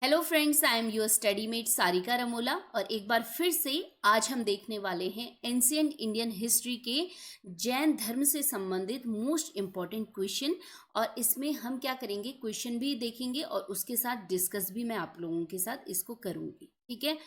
Hello friends, I am your study mate Sarika Ramola और एक बार फिर से आज हम देखने वाले हैं एंशियंट इंडियन हिस्ट्री के जैन धर्म से संबंधित मोस्ट इम्पॉर्टेंट क्वेश्चन। और इसमें हम क्या करेंगे, क्वेश्चन भी देखेंगे और उसके साथ डिस्कस भी मैं आप लोगों के साथ इसको करूंगी। ठीक है,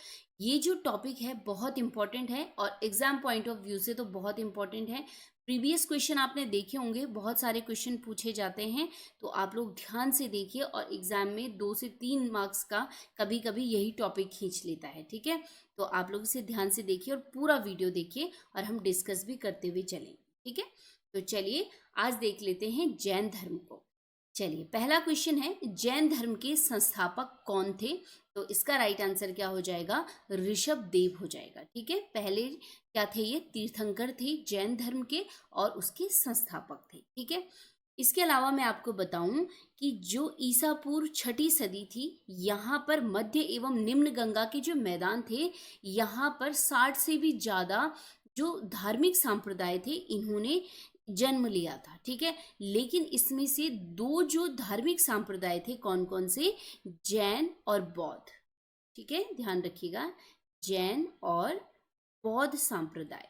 ये जो टॉपिक है बहुत इंपॉर्टेंट है और एग्जाम पॉइंट ऑफ व्यू से तो बहुत इंपॉर्टेंट है। प्रीवियस क्वेश्चन आपने देखे होंगे, बहुत सारे क्वेश्चन पूछे जाते हैं, तो आप लोग ध्यान से देखिए और एग्जाम में 2 से 3 मार्क्स का कभी कभी यही टॉपिक खींच लेता है। ठीक है, तो आप लोग इसे ध्यान से देखिए और पूरा वीडियो देखिए और हम डिस्कस भी करते हुए चलेंगे। ठीक है, तो चलिए आज देख लेते हैं जैन धर्म को। चलिए, पहला क्वेश्चन है, जैन धर्म के संस्थापक कौन थे? तो इसका राइट आंसर क्या हो जाएगा? ऋषभ देव हो जाएगा। ठीक है, पहले क्या थे? ये तीर्थंकर थे जैन धर्म के और उसके संस्थापक थे। ठीक है, इसके अलावा मैं आपको बताऊं कि जो ईसा पूर्व 6ठी सदी थी, यहाँ पर मध्य एवं निम्न गंगा के जो मैदान थे, यहाँ पर 60 से भी ज्यादा जो धार्मिक संप्रदाय थे इन्होंने जन्म लिया था। ठीक है, लेकिन इसमें से दो जो धार्मिक संप्रदाय थे, कौन कौन से? जैन और बौद्ध। ठीक है, ध्यान रखिएगा, जैन और बौद्ध संप्रदाय,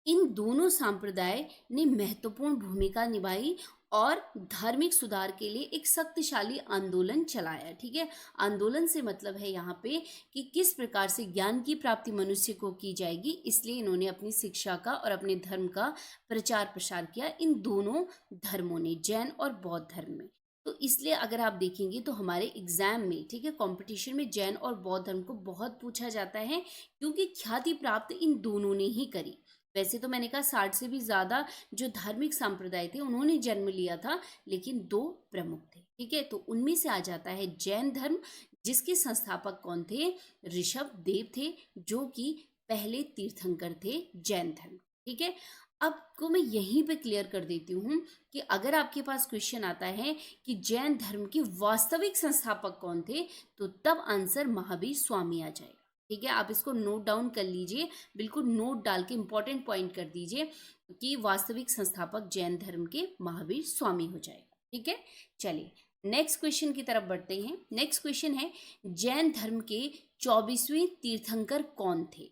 इन दोनों संप्रदाय ने महत्वपूर्ण भूमिका निभाई और धार्मिक सुधार के लिए एक शक्तिशाली आंदोलन चलाया। ठीक है, आंदोलन से मतलब है यहाँ पे कि किस प्रकार से ज्ञान की प्राप्ति मनुष्य को की जाएगी, इसलिए इन्होंने अपनी शिक्षा का और अपने धर्म का प्रचार प्रसार किया इन दोनों धर्मों ने, जैन और बौद्ध धर्म में। तो इसलिए अगर आप देखेंगे तो हमारे एग्जाम में, ठीक है, कंपटीशन में जैन और बौद्ध धर्म को बहुत पूछा जाता है, क्योंकि ख्याति प्राप्त इन दोनों ने ही करी। वैसे तो मैंने कहा 60 से भी ज्यादा जो धार्मिक संप्रदाय थे उन्होंने जन्म लिया था, लेकिन दो प्रमुख थे। ठीक है, तो उनमें से आ जाता है जैन धर्म, जिसके संस्थापक कौन थे? ऋषभ देव थे, जो कि पहले तीर्थंकर थे जैन धर्म। ठीक है, अब को मैं यहीं पे क्लियर कर देती हूँ कि अगर आपके पास क्वेश्चन आता है कि जैन धर्म के वास्तविक संस्थापक कौन थे, तो तब आंसर महावीर स्वामी आ जाएगा। ठीक है, आप इसको नोट डाउन कर लीजिए, बिल्कुल नोट डाल के इंपॉर्टेंट पॉइंट कर दीजिए कि वास्तविक संस्थापक जैन धर्म के महावीर स्वामी हो जाएगा। ठीक है, चलिए नेक्स्ट क्वेश्चन की तरफ बढ़ते हैं। नेक्स्ट क्वेश्चन है, जैन धर्म के 24वें तीर्थंकर कौन थे?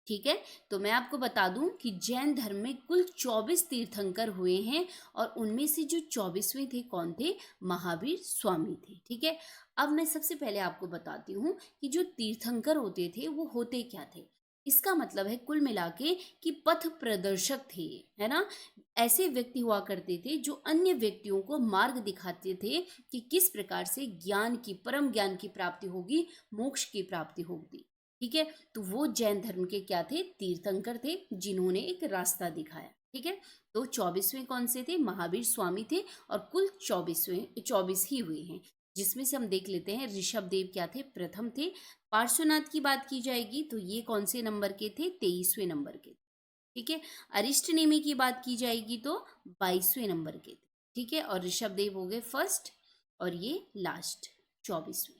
ठीक है, तो मैं आपको बता दूं कि जैन धर्म में कुल 24 तीर्थंकर हुए हैं और उनमें से जो 24वें थे कौन थे? महावीर स्वामी थे। ठीक है, अब मैं सबसे पहले आपको बताती हूँ कि जो तीर्थंकर होते थे वो होते क्या थे। इसका मतलब है कुल मिला के कि पथ प्रदर्शक थे, है ना। ऐसे व्यक्ति हुआ करते थे जो अन्य व्यक्तियों को मार्ग दिखाते थे कि किस प्रकार से ज्ञान की, परम ज्ञान की प्राप्ति होगी, मोक्ष की प्राप्ति होगी। ठीक है, तो वो जैन धर्म के क्या थे? तीर्थंकर थे, जिन्होंने एक रास्ता दिखाया। ठीक है, तो 24वें कौन से थे? महावीर स्वामी थे और कुल 24 ही हुए हैं, जिसमें से हम देख लेते हैं ऋषभ देव क्या थे? प्रथम थे। पार्श्वनाथ की बात की जाएगी तो ये कौन से नंबर के थे? 23वें नंबर के। ठीक है, अरिष्ट नेमी की बात की जाएगी तो 22वें नंबर के थे। ठीक है, और ऋषभ देव हो गए फर्स्ट और ये लास्ट 24वें।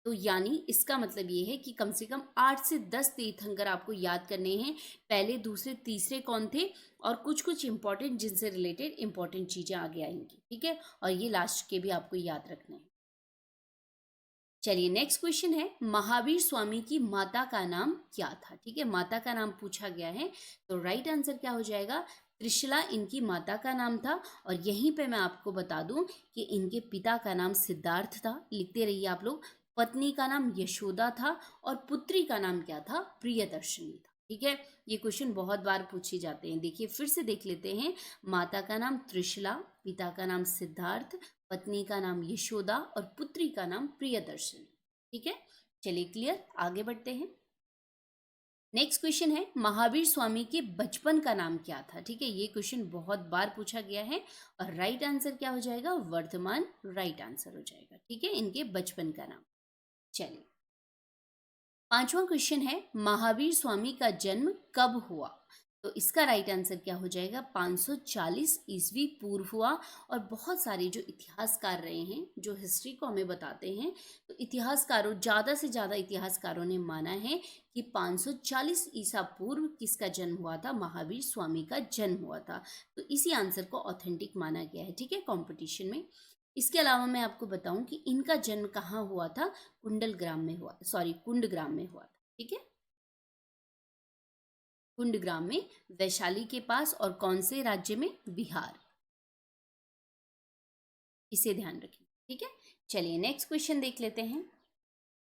तो यानी इसका मतलब ये है कि कम से कम 8 से 10 तीर्थंकर आपको याद करने हैं, पहले दूसरे तीसरे कौन थे, और कुछ कुछ इंपॉर्टेंट जिनसे रिलेटेड इंपॉर्टेंट चीजें आगे आएंगी। ठीक है, और ये लास्ट के भी आपको याद रखने हैं। चलिए नेक्स्ट क्वेश्चन है, महावीर स्वामी की माता का नाम क्या था? ठीक है, माता का नाम पूछा गया है, तो राइट आंसर क्या हो जाएगा? त्रिशला इनकी माता का नाम था। और यहीं पे मैं आपको बता दूं कि इनके पिता का नाम सिद्धार्थ था, लिखते रहिए आप लोग। पत्नी का नाम यशोदा था और पुत्री का नाम क्या था? प्रियदर्शनी था। ठीक है, ये क्वेश्चन बहुत बार पूछे जाते हैं, देखिए फिर से देख लेते हैं। माता का नाम त्रिशला, पिता का नाम सिद्धार्थ, पत्नी का नाम यशोदा और पुत्री का नाम प्रियदर्शनी। ठीक है, चलिए क्लियर, आगे बढ़ते हैं। नेक्स्ट क्वेश्चन है, महावीर स्वामी के बचपन का नाम क्या था? ठीक है, ये क्वेश्चन बहुत बार पूछा गया है और राइट आंसर क्या हो जाएगा? वर्धमान राइट आंसर हो जाएगा। ठीक है, इनके बचपन का नाम। चलिए पांचवा क्वेश्चन है, महावीर स्वामी का जन्म कब हुआ? तो इसका राइट आंसर क्या हो जाएगा? 540 ईस्वी पूर्व हुआ। और बहुत सारे जो इतिहासकार रहे हैं, जो हिस्ट्री को हमें बताते हैं, तो इतिहासकारों, ज़्यादा से ज़्यादा इतिहासकारों ने माना है कि 540 ईसा पूर्व किसका जन्म हुआ था? महावीर स्वामी का जन्म हुआ था। तो इसी आंसर को ऑथेंटिक माना गया है। ठीक है, कॉम्पिटिशन में। इसके अलावा मैं आपको बताऊं कि इनका जन्म कहाँ हुआ था, कुंडलग्राम में हुआ, सॉरी कुंडग्राम में हुआ था। ठीक है, कुंडग्राम में, वैशाली के पास, और कौन से राज्य में, बिहार। इसे ध्यान रखिए। ठीक है, चलिए नेक्स्ट क्वेश्चन देख लेते हैं।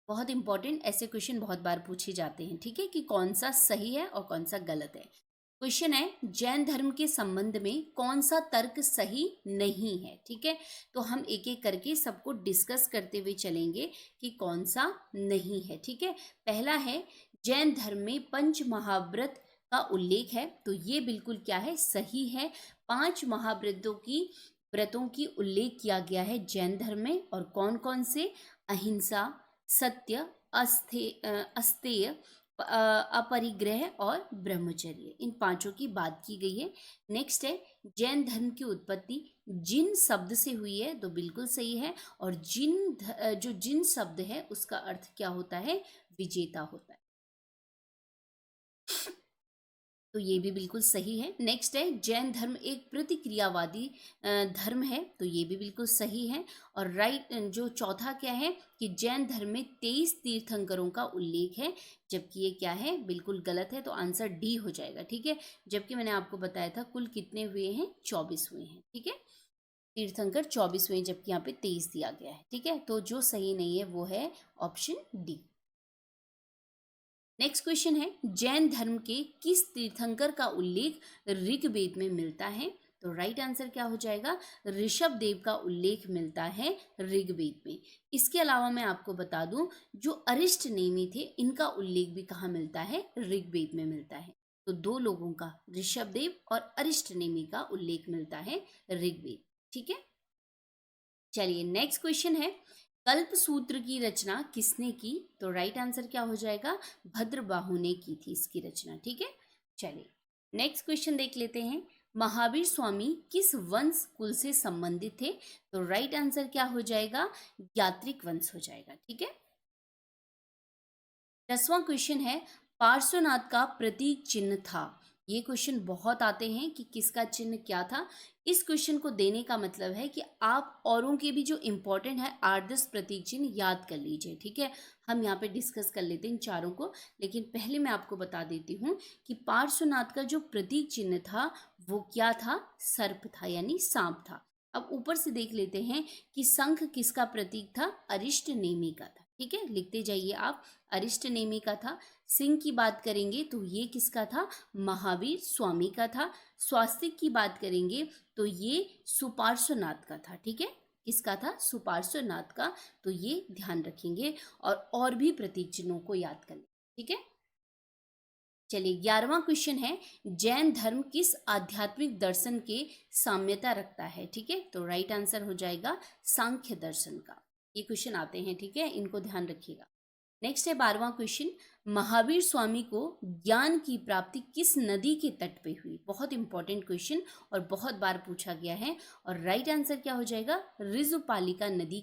बहुत इंपॉर्टेंट, ऐसे क्वेश्चन बहुत बार पूछे जाते हैं। ठीक है, कि कौन सा सही है और कौन सा गलत है। क्वेश्चन है, जैन धर्म के संबंध में कौन सा तर्क सही नहीं है। ठीक है, तो हम एक एक करके सबको डिस्कस करते हुए चलेंगे कि कौन सा नहीं है। ठीक है, पहला है, जैन धर्म में पंच महाव्रत का उल्लेख है, तो ये बिल्कुल क्या है, सही है। 5 व्रतों की उल्लेख किया गया है जैन धर्म में, और कौन कौन से, अहिंसा, सत्य, अस्तेय, अपरिग्रह और ब्रह्मचर्य, इन 5 की बात की गई है। नेक्स्ट है, जैन धर्म की उत्पत्ति जिन शब्द से हुई है, तो बिल्कुल सही है। और जो जिन शब्द है उसका अर्थ क्या होता है, विजेता होता है, तो ये भी बिल्कुल सही है। नेक्स्ट है, जैन धर्म एक प्रतिक्रियावादी धर्म है, तो ये भी बिल्कुल सही है। और जो चौथा क्या है कि जैन धर्म में 23 तीर्थंकरों का उल्लेख है, जबकि ये क्या है, बिल्कुल गलत है, तो आंसर डी हो जाएगा। ठीक है, जबकि मैंने आपको बताया था कुल कितने हुए हैं, 24 हुए हैं। ठीक है, तीर्थंकर 24 हुए हैं, जबकि यहाँ पे 23 दिया गया है। ठीक है, तो जो सही नहीं है वो है ऑप्शन डी। नेक्स्ट क्वेश्चन है, जैन धर्म के किस तीर्थंकर का उल्लेख ऋग्वेद में मिलता है, तो राइट आंसर क्या हो जाएगा, ऋषभ देव का उल्लेख मिलता है ऋग्वेद में। इसके अलावा मैं आपको बता दूं, जो अरिष्ट नेमी थे, इनका उल्लेख भी कहाँ मिलता है, ऋग्वेद में मिलता है। तो 2 लोगों का, ऋषभ देव और अरिष्ट नेमी का उल्लेख मिलता है ऋग्वेद। ठीक है, चलिए नेक्स्ट क्वेश्चन है, कल्प सूत्र की रचना किसने की, तो राइट आंसर क्या हो जाएगा, भद्रबाहु ने की थी इसकी रचना। ठीक है, चलिए नेक्स्ट क्वेश्चन देख लेते हैं, महावीर स्वामी किस वंश कुल से संबंधित थे, तो राइट आंसर क्या हो जाएगा, यात्रिक वंश हो जाएगा। ठीक है, 10वां क्वेश्चन है, पार्श्वनाथ का प्रतीक चिन्ह था। ये क्वेश्चन बहुत आते हैं कि किसका चिन्ह क्या था। इस क्वेश्चन को देने का मतलब है कि आप औरों के भी जो इंपॉर्टेंट है 8-10 प्रतीक चिन्ह याद कर लीजिए। ठीक है, हम यहाँ पे डिस्कस कर लेते हैं इन चारों को, लेकिन पहले मैं आपको बता देती हूँ कि पार्श्वनाथ का जो प्रतीक चिन्ह था वो क्या था, सर्प था, यानी सांप था। अब ऊपर से देख लेते हैं कि शंख किसका प्रतीक था, अरिष्ट नेमि का था। ठीक है, लिखते जाइए आप, अरिष्ट नेमि का था। सिंह की बात करेंगे तो ये किसका था, महावीर स्वामी का था। स्वास्तिक की बात करेंगे तो ये सुपार्श्वनाथ का था। ठीक है, किसका था, सुपार्श्वनाथ का, तो ये ध्यान रखेंगे और भी प्रतीक चिन्हों को याद कर लें। ठीक है, चलिए 11वां क्वेश्चन है, जैन धर्म किस आध्यात्मिक दर्शन के साम्यता रखता है। ठीक है, तो राइट आंसर हो जाएगा सांख्य दर्शन का। ये क्वेश्चन आते हैं, ठीक है, इनको ध्यान रखिएगा। नेक्स्ट है 12वां क्वेश्चन, महावीर स्वामी को ज्ञान की प्राप्ति किस नदी के तट पे हुई। बहुत इंपॉर्टेंट क्वेश्चन और बहुत बार पूछा गया है, और राइट आंसर क्या हो जाएगा, ऋजुपालिका नदी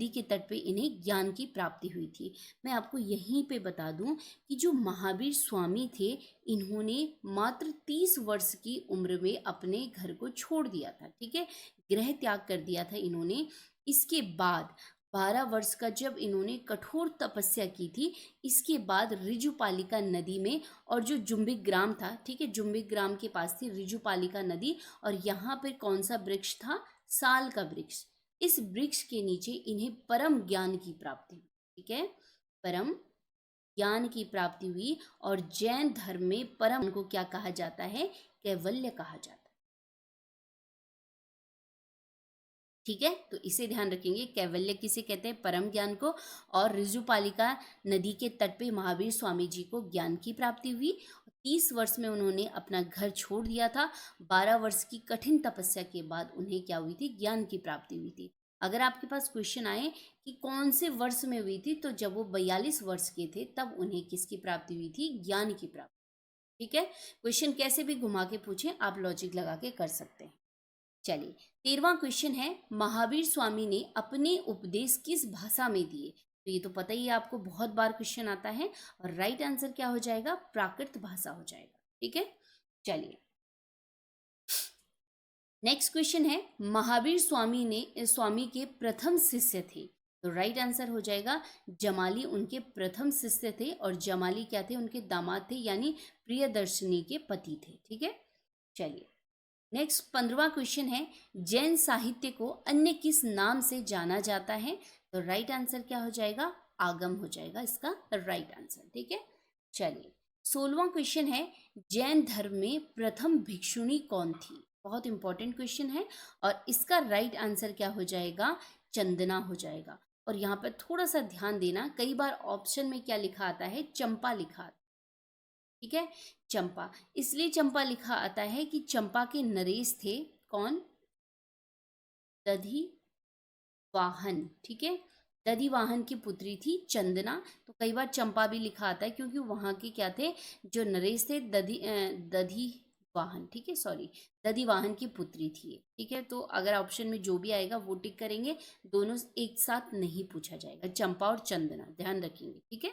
के तट पे इन्हें ज्ञान की प्राप्ति हुई थी। मैं आपको यहीं पे बता दूं कि जो महावीर स्वामी थे, इन्होंने मात्र 30 वर्ष की उम्र में अपने घर को छोड़ दिया था। ठीक है, गृह त्याग कर दिया था इन्होंने। इसके बाद 12 वर्ष का जब इन्होंने कठोर तपस्या की थी, इसके बाद ऋजुपालिका नदी में, और जो जुम्बिक ग्राम था, ठीक है, जुम्बिक ग्राम के पास थी ऋजुपालिका नदी, और यहाँ पर कौन सा वृक्ष था, साल का वृक्ष। इस वृक्ष के नीचे इन्हें परम ज्ञान की प्राप्ति हुई। ठीक है, परम ज्ञान की प्राप्ति हुई, और जैन धर्म में परम को क्या कहा जाता है, कैवल्य कहा जाता है। ठीक है, तो इसे ध्यान रखेंगे, कैवल्य किसे कहते हैं, परम ज्ञान को। और ऋजुपालिका नदी के तट पे महावीर स्वामी जी को ज्ञान की प्राप्ति हुई। 30 वर्ष में उन्होंने अपना घर छोड़ दिया था। 12 वर्ष की कठिन तपस्या के बाद उन्हें क्या हुई थी, ज्ञान की प्राप्ति हुई थी। अगर आपके पास क्वेश्चन आए कि कौन से वर्ष में हुई थी, तो जब वो 42 वर्ष के थे तब उन्हें किसकी प्राप्ति हुई थी, ज्ञान की प्राप्ति। ठीक है, क्वेश्चन कैसे भी घुमा के पूछें, आप लॉजिक लगा के कर सकते हैं। चलिए 13वां क्वेश्चन है, महावीर स्वामी ने अपने उपदेश किस भाषा में दिए। तो ये तो पता ही है आपको, बहुत बार क्वेश्चन आता है, और राइट आंसर क्या हो जाएगा, प्राकृत भाषा हो जाएगा। ठीक है, चलिए नेक्स्ट क्वेश्चन है, महावीर स्वामी के प्रथम शिष्य थे। तो राइट आंसर हो जाएगा जमाली उनके प्रथम शिष्य थे, और जमाली क्या थे, उनके दामाद थे, यानी प्रियदर्शनी के पति थे। ठीक है, चलिए नेक्स्ट 15वां क्वेश्चन है, जैन साहित्य को अन्य किस नाम से जाना जाता है। तो राइट आंसर क्या हो जाएगा, आगम हो जाएगा इसका राइट आंसर। ठीक है, चलिए 16वां क्वेश्चन है, जैन धर्म में प्रथम भिक्षुणी कौन थी। बहुत इंपॉर्टेंट क्वेश्चन है, और इसका राइट आंसर क्या हो जाएगा, चंदना हो जाएगा। और यहाँ पर थोड़ा सा ध्यान देना, कई बार ऑप्शन में क्या लिखा आता है, चंपा लिखा आता है। ठीक है, चंपा, इसलिए चंपा लिखा आता है कि चंपा के नरेश थे कौन, दधि वाहन। ठीक है, दधि वाहन की पुत्री थी चंदना। तो कई बार चंपा भी लिखा आता है क्योंकि वहां के क्या थे, जो नरेश थे, दधि वाहन। ठीक है, सॉरी, दधि वाहन की पुत्री थी। ठीक है, तो अगर ऑप्शन में जो भी आएगा वो टिक करेंगे, दोनों एक साथ नहीं पूछा जाएगा, चंपा और चंदना ध्यान रखेंगे। ठीक है,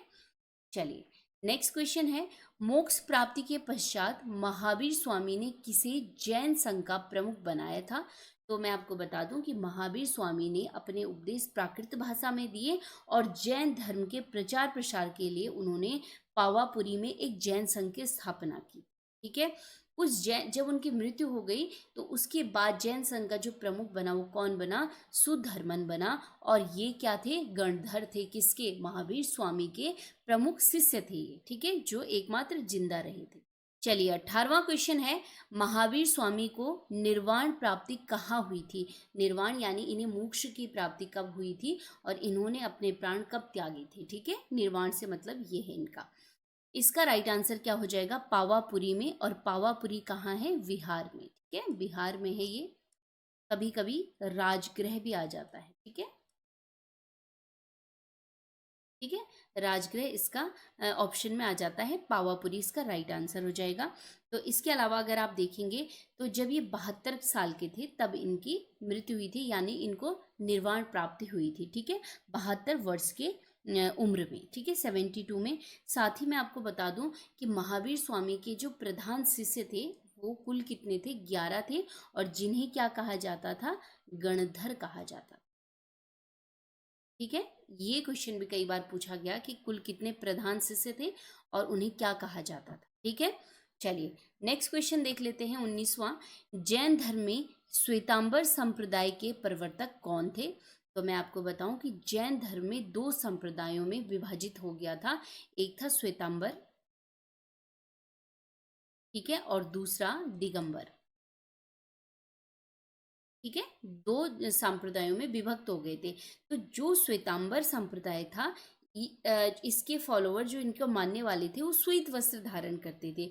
चलिए नेक्स्ट क्वेश्चन है, मोक्ष प्राप्ति के पश्चात महावीर स्वामी ने किसे जैन संघ का प्रमुख बनाया था। तो मैं आपको बता दूं कि महावीर स्वामी ने अपने उपदेश प्राकृत भाषा में दिए, और जैन धर्म के प्रचार प्रसार के लिए उन्होंने पावापुरी में एक जैन संघ की स्थापना की। ठीक है, उस जैन, जब उनकी मृत्यु हो गई तो उसके बाद जैन संघ का जो प्रमुख बना वो कौन बना, सुधर्मन बना। और ये क्या थे, गणधर थे, किसके, महावीर स्वामी के प्रमुख शिष्य थे ये। ठीक है, जो एकमात्र जिंदा रहे थे। चलिए 18वां क्वेश्चन है, महावीर स्वामी को निर्वाण प्राप्ति कहाँ हुई थी। निर्वाण यानी इन्हें मोक्ष की प्राप्ति कब हुई थी, और इन्होंने अपने प्राण कब त्यागे थे। ठीक है, निर्वाण से मतलब ये है इनका। इसका राइट आंसर क्या हो जाएगा, पावापुरी में। और पावापुरी कहाँ है, बिहार में। ठीक है, बिहार में है ये। कभी कभी राजगृह भी आ जाता है। ठीक है, ठीक है, राजगृह इसका ऑप्शन में आ जाता है, पावापुरी इसका राइट आंसर हो जाएगा। तो इसके अलावा अगर आप देखेंगे तो जब ये 72 साल के थे तब इनकी मृत्यु हुई थी, यानी इनको निर्वाण प्राप्ति हुई थी। ठीक है, 72 वर्ष के उम्र में। ठीक है, 72 में। साथ ही मैं आपको बता दूं कि महावीर स्वामी के जो प्रधान शिष्य थे वो कुल कितने थे, 11 थे, और जिन्हें क्या कहा जाता था, गणधर कहा जाता था। ठीक है, ये क्वेश्चन भी कई बार पूछा गया कि कुल कितने प्रधान शिष्य थे और उन्हें क्या कहा जाता था। ठीक है, चलिए नेक्स्ट क्वेश्चन देख लेते हैं 19वां, जैन धर्म में श्वेतांबर संप्रदाय के प्रवर्तक कौन थे। तो मैं आपको बताऊं कि जैन धर्म में दो संप्रदायों में विभाजित हो गया था, एक था श्वेतांबर, ठीक है, और दूसरा दिगंबर। ठीक है, दो संप्रदायों में विभक्त हो गए थे। तो जो श्वेतांबर संप्रदाय था, इसके फॉलोअर, जो इनको मानने वाले थे, वो श्वेत वस्त्र धारण करते थे,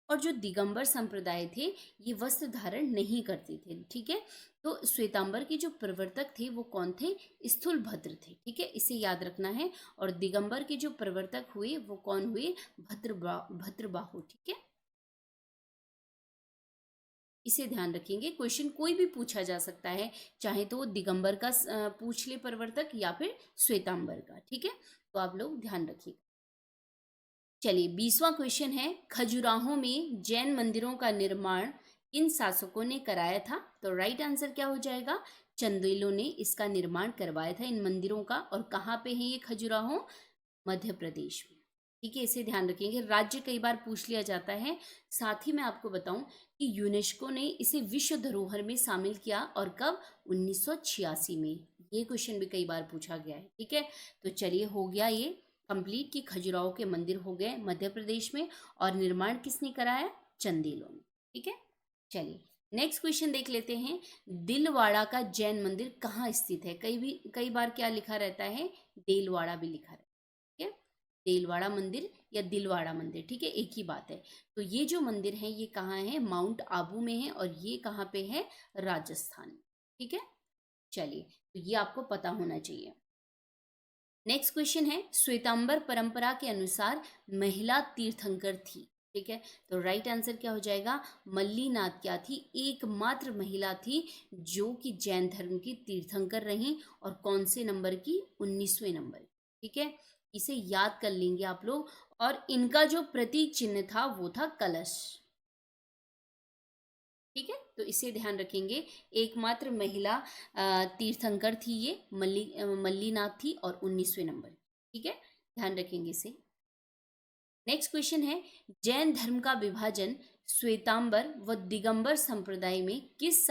और जो दिगंबर संप्रदाय थे ये वस्त्र धारण नहीं करते थे। ठीक है, तो श्वेतांबर के जो प्रवर्तक थे वो कौन थे, स्थूलभद्र थे। ठीक है, इसे याद रखना है। और दिगंबर के जो प्रवर्तक हुए वो कौन हुए, भद्रबाहु। ठीक है, इसे ध्यान रखेंगे, क्वेश्चन कोई भी पूछा जा सकता है, चाहे तो दिगंबर का पूछ ले प्रवर्तक, या फिर श्वेतांबर का। ठीक है, तो आप लोग ध्यान रखिए। चलिए 20वां क्वेश्चन है, खजुराहो में जैन मंदिरों का निर्माण किन शासकों ने कराया था। तो राइट आंसर क्या हो जाएगा, चंदेलों ने इसका निर्माण करवाया था इन मंदिरों का। और कहाँ पे है ये खजुराहो, मध्य प्रदेश में। ठीक है, इसे ध्यान रखेंगे, राज्य कई बार पूछ लिया जाता है। साथ ही मैं आपको बताऊं कि यूनेस्को ने इसे विश्व धरोहर में शामिल किया, और कब, 1986 में। ये क्वेश्चन भी कई बार पूछा गया है। ठीक है, तो चलिए हो गया ये कंप्लीट कि खजुराहो के मंदिर हो गए मध्य प्रदेश में, और निर्माण किसने कराया, चंदेलों ने। ठीक है, चलिए नेक्स्ट क्वेश्चन देख लेते हैं, दिलवाड़ा का जैन मंदिर कहाँ स्थित है। कई बार क्या लिखा रहता है, देलवाड़ा भी लिखा रहता है। ठीक है, देलवाड़ा मंदिर या दिलवाड़ा मंदिर, ठीक है, एक ही बात है। तो ये जो मंदिर है ये कहाँ है, माउंट आबू में है, और ये कहाँ पे है, राजस्थान में। ठीक है, चलिए तो ये आपको पता होना चाहिए। नेक्स्ट क्वेश्चन है, श्वेतांबर परंपरा के अनुसार महिला तीर्थंकर थी। ठीक है, तो राइट आंसर क्या हो जाएगा, मल्लीनाथ क्या थी, एकमात्र महिला थी जो कि जैन धर्म की तीर्थंकर रही, और कौन से नंबर की, 19वें नंबर। ठीक है, इसे याद कर लेंगे आप लोग। और इनका जो प्रतीक चिन्ह था वो था कलश। ठीक है, तो इसे ध्यान रखेंगे। एकमात्र महिला तीर्थंकर थी ये, मल्लीनाथ थी और 19वें नंबर। ठीक है, ध्यान रखेंगे इसे। नेक्स्ट क्वेश्चन है, जैन धर्म का विभाजन श्वेतांबर व दिगंबर संप्रदाय में किस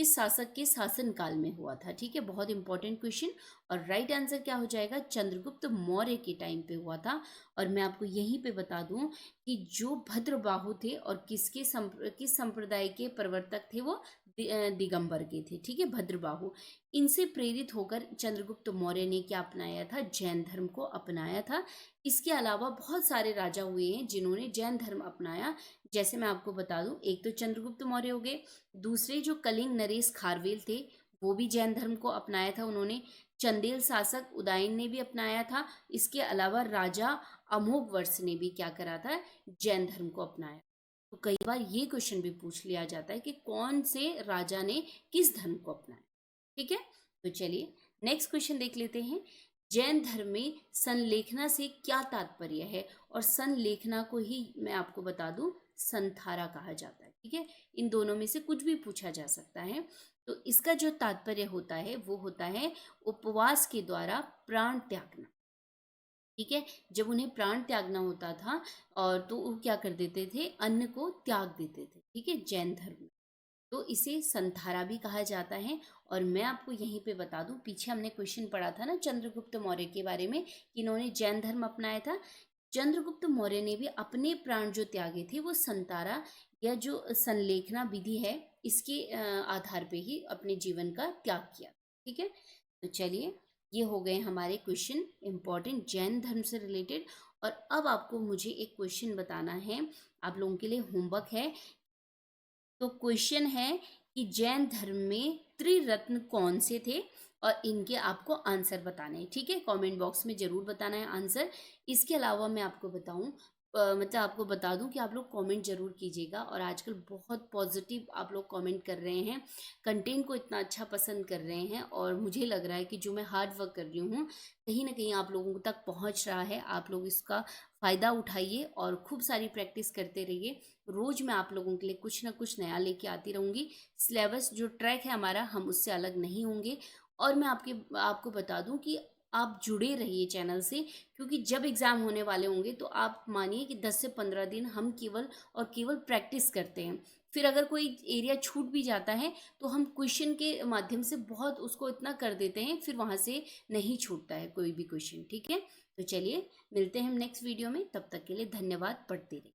शासक के शासन काल में हुआ था। ठीक है, बहुत इंपॉर्टेंट क्वेश्चन। और राइट आंसर क्या हो जाएगा, चंद्रगुप्त मौर्य के टाइम पे हुआ था। और मैं आपको यहीं पे बता दूं कि जो भद्रबाहु थे और किस संप्रदाय के प्रवर्तक थे, वो दिगंबर के थे। ठीक है, भद्रबाहु। इनसे प्रेरित होकर चंद्रगुप्त मौर्य ने क्या अपनाया था, जैन धर्म को अपनाया था। इसके अलावा बहुत सारे राजा हुए हैं जिन्होंने जैन धर्म अपनाया। जैसे मैं आपको बता दूं, एक तो चंद्रगुप्त मौर्य हो गए, दूसरे जो कलिंग नरेश खारवेल थे वो भी जैन धर्म को अपनाया था उन्होंने। चंदेल शासक उदयन ने भी अपनाया था। इसके अलावा राजा अमोघवर्ष ने भी क्या करा था, जैन धर्म को अपनाया। तो कई बार ये क्वेश्चन भी पूछ लिया जाता है कि कौन से राजा ने किस धर्म को अपनाया। ठीक है, तो चलिए नेक्स्ट क्वेश्चन देख लेते हैं। जैन धर्म में संलेखना से क्या तात्पर्य है। और संलेखना को ही मैं आपको बता दूं संथारा कहा जाता है। ठीक है, इन दोनों में से कुछ भी पूछा जा सकता है। तो इसका जो तात्पर्य होता है वो होता है उपवास के द्वारा प्राण त्यागना। ठीक है, जब उन्हें प्राण त्यागना होता था और तो वो क्या कर देते थे, अन्न को त्याग देते थे। ठीक है, जैन धर्म में तो इसे संथारा भी कहा जाता है। और मैं आपको यहीं पे बता दूं, पीछे हमने क्वेश्चन पढ़ा था ना चंद्रगुप्त मौर्य के बारे में कि इन्होंने जैन धर्म अपनाया था। चंद्रगुप्त मौर्य ने भी अपने प्राण जो त्यागे थे वो संतारा या जो संलेखना विधि है इसके आधार पे ही अपने जीवन का त्याग किया। ठीक है, तो चलिए ये हो गए हमारे क्वेश्चन इंपॉर्टेंट जैन धर्म से रिलेटेड। और अब आपको मुझे एक क्वेश्चन बताना है, आप लोगों के लिए होमवर्क है। तो क्वेश्चन है कि जैन धर्म में त्रिरत्न कौन से थे और इनके आपको आंसर बताने हैं। ठीक है, कमेंट बॉक्स में जरूर बताना है आंसर। इसके अलावा मैं आपको बताऊं मतलब आपको बता दूं कि आप लोग कमेंट जरूर कीजिएगा। और आजकल बहुत पॉजिटिव आप लोग कमेंट कर रहे हैं, कंटेंट को इतना अच्छा पसंद कर रहे हैं। और मुझे लग रहा है कि जो मैं हार्ड वर्क कर रही हूँ कहीं ना कहीं आप लोगों तक पहुँच रहा है। आप लोग इसका फ़ायदा उठाइए और खूब सारी प्रैक्टिस करते रहिए। रोज मैं आप लोगों के लिए कुछ ना कुछ नया लेके आती रहूंगी। सिलेबस जो ट्रैक है हमारा, हम उससे अलग नहीं होंगे। और मैं आपको बता दूं कि आप जुड़े रहिए चैनल से, क्योंकि जब एग्ज़ाम होने वाले होंगे तो आप मानिए कि 10 से 15 दिन हम केवल और केवल प्रैक्टिस करते हैं। फिर अगर कोई एरिया छूट भी जाता है तो हम क्वेश्चन के माध्यम से बहुत उसको इतना कर देते हैं, फिर वहाँ से नहीं छूटता है कोई भी क्वेश्चन। ठीक है, तो चलिए मिलते हैं हम नेक्स्ट वीडियो में। तब तक के लिए धन्यवाद, पढ़ते रहिए।